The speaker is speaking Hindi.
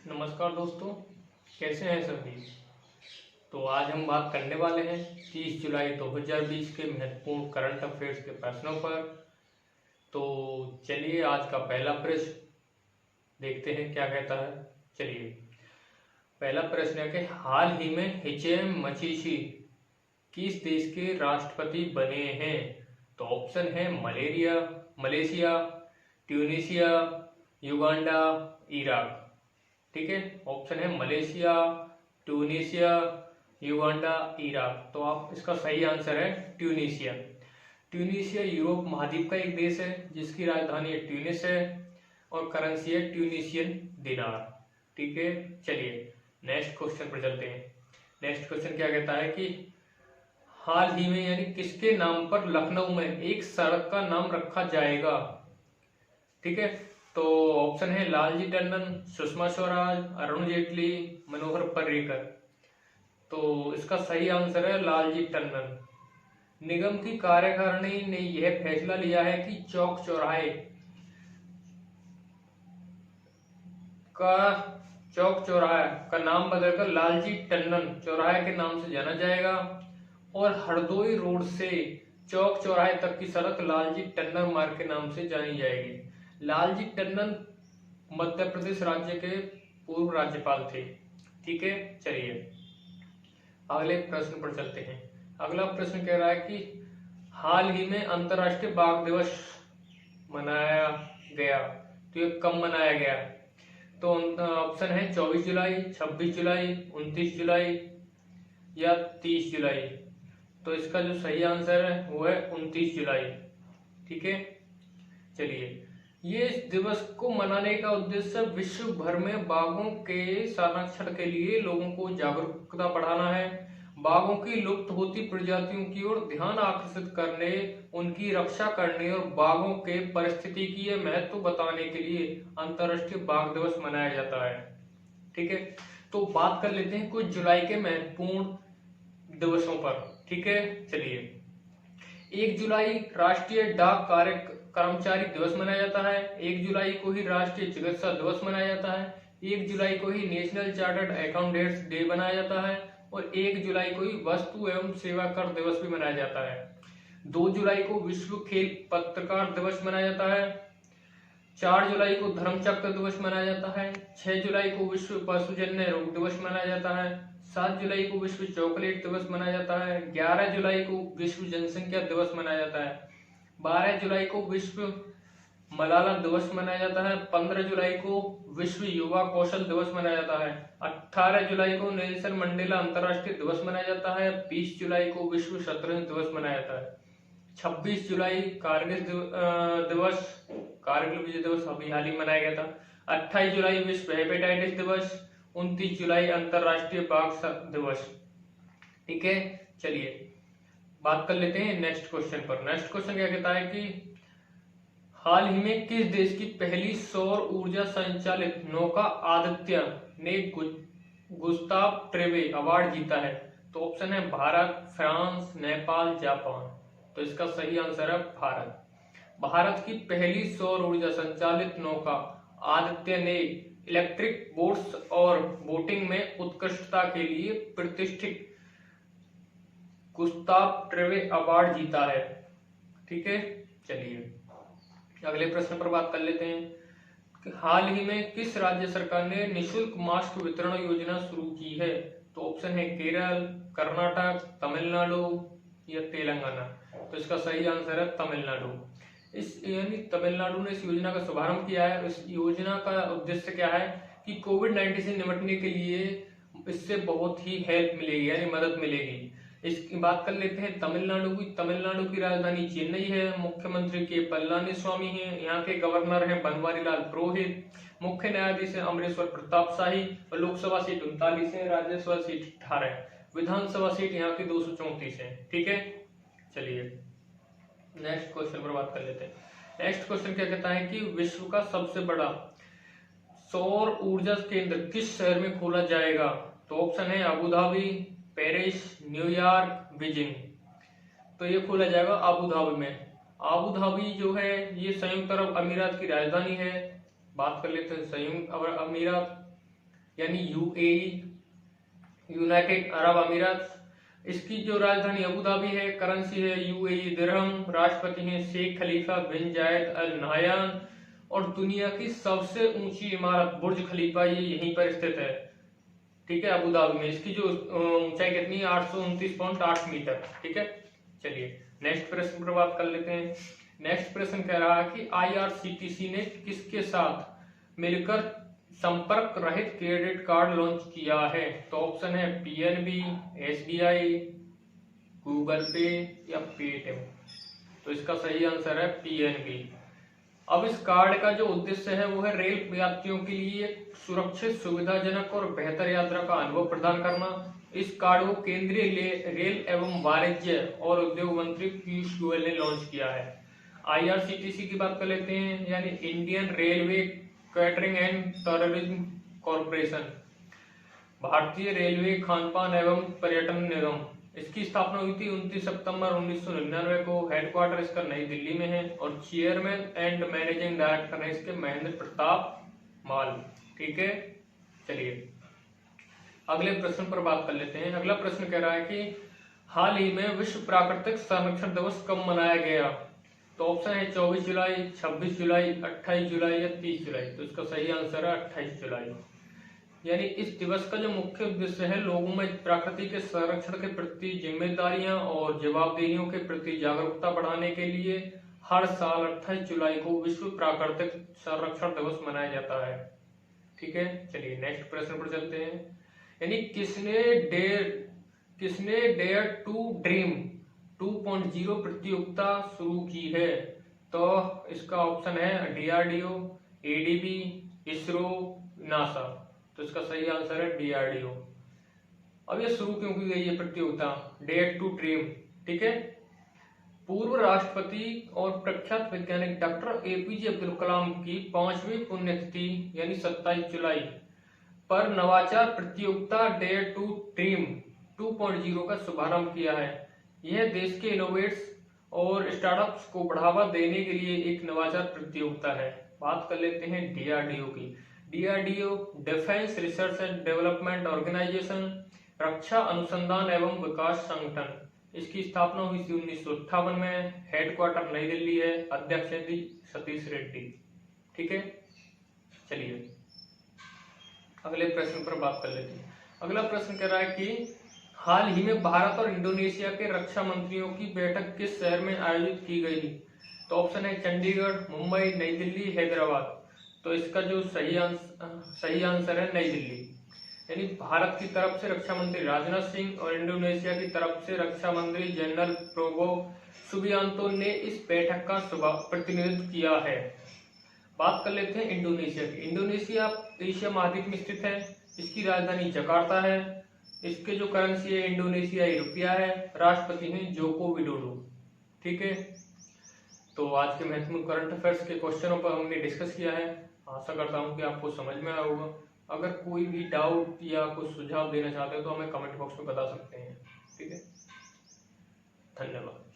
नमस्कार दोस्तों, कैसे हैं सभी। तो आज हम बात करने वाले हैं 30 जुलाई 2020 के महत्वपूर्ण करंट अफेयर्स के प्रश्नों पर। तो चलिए आज का पहला प्रश्न देखते हैं क्या कहता है। चलिए पहला प्रश्न है कि हाल ही में हिचेम मचीशी किस देश के राष्ट्रपति बने हैं। तो ऑप्शन है मलेशिया, ट्यूनीशिया, युगांडा, इराक। ठीक है, ऑप्शन है मलेशिया, ट्यूनीशिया, युगांडा, इराक। तो आप इसका सही आंसर है ट्यूनीशिया। ट्यूनीशिया यूरोप महाद्वीप का एक देश है जिसकी राजधानी ट्यूनिस है और करेंसी है ट्यूनीशियन दिनार। ठीक है, चलिए नेक्स्ट क्वेश्चन पर चलते हैं। नेक्स्ट क्वेश्चन क्या कहता है कि हाल ही में यानी किसके नाम पर लखनऊ में एक सड़क का नाम रखा जाएगा। ठीक है, तो ऑप्शन है लालजी टंडन, सुषमा स्वराज, अरुण जेटली, मनोहर पर्रिकर। तो इसका सही आंसर है लालजी टंडन। निगम की कार्यकारिणी ने यह फैसला लिया है कि चौक चौराहे का नाम बदलकर लालजी टंडन चौराहे के नाम से जाना जाएगा और हरदोई रोड से चौक चौराहे तक की सड़क लालजी टंडन मार्ग के नाम से जानी जाएगी। लालजी टंडन मध्य प्रदेश राज्य के पूर्व राज्यपाल थे। ठीक है, चलिए अगले प्रश्न पर चलते हैं। अगला प्रश्न कह रहा है कि हाल ही में अंतर्राष्ट्रीय बाघ दिवस मनाया गया, तो ये कब मनाया गया। तो ऑप्शन है 24 जुलाई, 26 जुलाई, 29 जुलाई या 30 जुलाई। तो इसका जो सही आंसर है वो है 29 जुलाई। ठीक है, चलिए ये इस दिवस को मनाने का उद्देश्य विश्व भर में बाघों के संरक्षण के लिए लोगों को जागरूकता बढ़ाना है, बाघों की लुप्त होती प्रजातियों की ओर ध्यान आकर्षित करने, उनकी रक्षा करने और बाघों के पारिस्थितिकीय महत्व बताने के लिए अंतर्राष्ट्रीय बाघ दिवस मनाया जाता है। ठीक है, तो बात कर लेते हैं कुछ जुलाई के महत्वपूर्ण दिवसों पर। ठीक है, चलिए 1 जुलाई राष्ट्रीय डाक कार्य कर्मचारी दिवस मनाया जाता है। 1 जुलाई को ही राष्ट्रीय चिकित्सा दिवस मनाया जाता है। 1 जुलाई को ही नेशनल चार्टर्ड अकाउंटेंट्स डे मनाया जाता है और 1 जुलाई को ही वस्तु एवं सेवा कर दिवस भी मनाया जाता है। 2 जुलाई को विश्व खेल पत्रकार दिवस मनाया जाता है। 4 जुलाई को धर्मचक्र दिवस मनाया जाता है। 6 जुलाई को विश्व पशुजन्य रोग दिवस मनाया जाता है। 7 जुलाई को विश्व चॉकलेट दिवस मनाया जाता है। 11 जुलाई को विश्व जनसंख्या दिवस मनाया जाता है। 12 जुलाई को विश्व मलाला दिवस मनाया जाता है। 15 जुलाई को विश्व युवा कौशल दिवस मनाया जाता है। 18 जुलाई को नेल्सन मंडेला अंतर्राष्ट्रीय दिवस मनाया जाता है। 20 जुलाई को विश्व शतरंज दिवस मनाया जाता है। 26 जुलाई दिवस कारगिल विजय दिवस अभी हाल ही मनाया गया था। 28 जुलाई विश्व हेपेटाइटिस दिवस। 29 जुलाई अंतर्राष्ट्रीय बाघ दिवस। ठीक है, चलिए बात कर लेते हैं नेक्स्ट क्वेश्चन पर। नेक्स्ट क्वेश्चन क्या कहता है कि हाल ही में किस देश की पहली सौर ऊर्जा संचालित नौका आदित्य ने गुस्ताव ट्रेवे अवार्ड जीता है। तो ऑप्शन है भारत, फ्रांस, नेपाल, जापान। तो इसका सही आंसर है भारत। भारत की पहली सौर ऊर्जा संचालित नौका आदित्य ने इलेक्ट्रिक बोट्स और बोटिंग में उत्कृष्टता के लिए प्रतिष्ठित गुस्ताव ट्रेवे अवार्ड जीता है। ठीक है, चलिए अगले प्रश्न पर बात कर लेते हैं कि हाल ही में किस राज्य सरकार ने निशुल्क मास्क वितरण योजना शुरू की है। तो ऑप्शन है केरल, कर्नाटक, तमिलनाडु या तेलंगाना। तो इसका सही आंसर है तमिलनाडु। यानी तमिलनाडु ने इस योजना का शुभारंभ किया है। इस योजना का उद्देश्य क्या है कि कोविड-19 से निपटने के लिए इससे बहुत ही हेल्प मिलेगी यानी मदद मिलेगी। इसकी बात कर लेते हैं तमिलनाडु की। तमिलनाडु की राजधानी चेन्नई है। मुख्यमंत्री के पलानीस्वामी हैं। यहाँ के गवर्नर हैं बनवारीलाल पुरोहित। मुख्य न्यायाधीश है अमरेश्वर प्रताप शाही और लोकसभा सीट 39 है, राज्यसभा सीट 18 है, विधानसभा सीट यहाँ की 234 है। ठीक है, चलिए नेक्स्ट क्वेश्चन पर बात कर लेते हैं। नेक्स्ट क्वेश्चन क्या कहता है कि विश्व का सबसे बड़ा सौर ऊर्जा केंद्र किस शहर में खोला जाएगा। तो ऑप्शन है Abu Dhabi, Paris, New York, Beijing. तो ये खोला जाएगा अबू धाबी में। अबू धाबी जो है ये संयुक्त अरब अमीरात की राजधानी है। बात कर लेते हैं संयुक्त अरब अमीरात। यानी यूएई, यूनाइटेड अरब अमीरात। इसकी जो राजधानी अबू धाबी है, करेंसी है यूएई दिरहम, राष्ट्रपति हैं शेख खलीफा बिन जायद अल नहयान, और दुनिया की सबसे ऊंची इमारत बुर्ज खलीफा ये यहीं पर स्थित है, ठीक है, अबू धाबी में। इसकी जो ऊंचाई कितनी है, 829.8 मीटर, ठीक है। चलिए नेक्स्ट प्रश्न पर बात कर लेते हैं। नेक्स्ट प्रश्न कह रहा है कि आईआरसीटीसी ने किसके साथ मिलकर संपर्क रहित क्रेडिट कार्ड लॉन्च किया है? तो ऑप्शन है पीएनबी, एसबीआई, गूगल पे या पेटीएम। तो इसका सही आंसर है पीएनबी। अब इस कार्ड का जो उद्देश्य है वो है रेल यात्रियों के लिए सुरक्षित, सुविधाजनक और बेहतर यात्रा का अनुभव प्रदान करना। इस कार्ड को केंद्रीय रेल एवं वाणिज्य और उद्योग मंत्री पीयूष गोयल ने लॉन्च किया है। आईआरसीटीसी की बात कर लेते हैं, यानी Indian railway catering and tourism corporation, भारतीय रेलवे खानपान एवं पर्यटन निगम। इसकी स्थापना हुई थी 29 सितंबर 1999 को। हेडक्वार्टर इसका नई दिल्ली में है और चेयरमैन एंड मैनेजिंग डायरेक्टर है इसके महेंद्र प्रताप माल, ठीक है। चलिए अगले प्रश्न पर बात कर लेते हैं। अगला प्रश्न कह रहा है कि हाल ही में विश्व प्राकृतिक संरक्षण दिवस कब मनाया गया? तो ऑप्शन है 24 जुलाई, 26 जुलाई, 28 जुलाई या 30 जुलाई। तो इसका सही आंसर है 28 जुलाई। यानी इस दिवस का जो मुख्य उद्देश्य है लोगों में प्रकृति के संरक्षण के प्रति जिम्मेदारियां और जवाबदेहियों के प्रति जागरूकता बढ़ाने के लिए हर साल 28 जुलाई को विश्व प्राकृतिक संरक्षण दिवस मनाया जाता है, ठीक है। चलिए नेक्स्ट प्रश्न पर चलते हैं। यानी किसने डेयर टू ड्रीम 2.0 प्रतियोगिता शुरू की है? तो इसका ऑप्शन है डीआरडीओ, एडीबी, इसरो, नासा। तो इसका सही आंसर है डीआरडीओ। अब ये शुरू क्यों की गई है प्रतियोगिता डेयर टू ड्रीम, ठीक है। पूर्व राष्ट्रपति और प्रख्यात वैज्ञानिक डॉक्टर एपीजे अब्दुल कलाम की 5वीं पुण्यतिथि यानी 27 जुलाई पर नवाचार प्रतियोगिता डेयर टू ड्रीम 2.0 का शुभारंभ किया है। यह देश के इनोवेट्स और स्टार्टअप्स को बढ़ावा देने के लिए एक नवाचार प्रतियोगिता है। बात कर लेते हैं डीआरडीओ की। DRDO defence research and development organisation, रक्षा अनुसंधान एवं विकास संगठन। इसकी स्थापना हुई थी 1958 में। हेडक्वार्टर नई दिल्ली है। अध्यक्ष है सतीश रेड्डी, ठीक है। चलिए अगले प्रश्न पर बात कर लेते हैं। अगला प्रश्न कह रहा है कि हाल ही में भारत और इंडोनेशिया के रक्षा मंत्रियों की बैठक किस शहर में आयोजित की गई? तो ऑप्शन है चंडीगढ़, मुंबई, नई दिल्ली, हैदराबाद। तो इसका जो सही आंसर है नई दिल्ली। यानी भारत की तरफ से रक्षा मंत्री राजनाथ सिंह और इंडोनेशिया की तरफ से रक्षा मंत्री जनरल प्रोबो सुबियांतो ने इस बैठक का प्रतिनिधित्व किया है। बात कर लेते हैं इंडोनेशिया की। इंडोनेशिया एशिया महाद्वीप में स्थित है। इसकी राजधानी जकार्ता है। इसके जो करेंसी है इंडोनेशियाई रुपया है। राष्ट्रपति हैं जोको विडोडो, ठीक है। तो आज के महत्वपूर्ण करंट अफेयर्स के क्वेश्चनों पर हमने डिस्कस किया है। आशा करता हूं कि आपको समझ में आया होगा। अगर कोई भी डाउट या कुछ सुझाव देना चाहते हो तो हमें कमेंट बॉक्स में बता सकते हैं, ठीक है। धन्यवाद।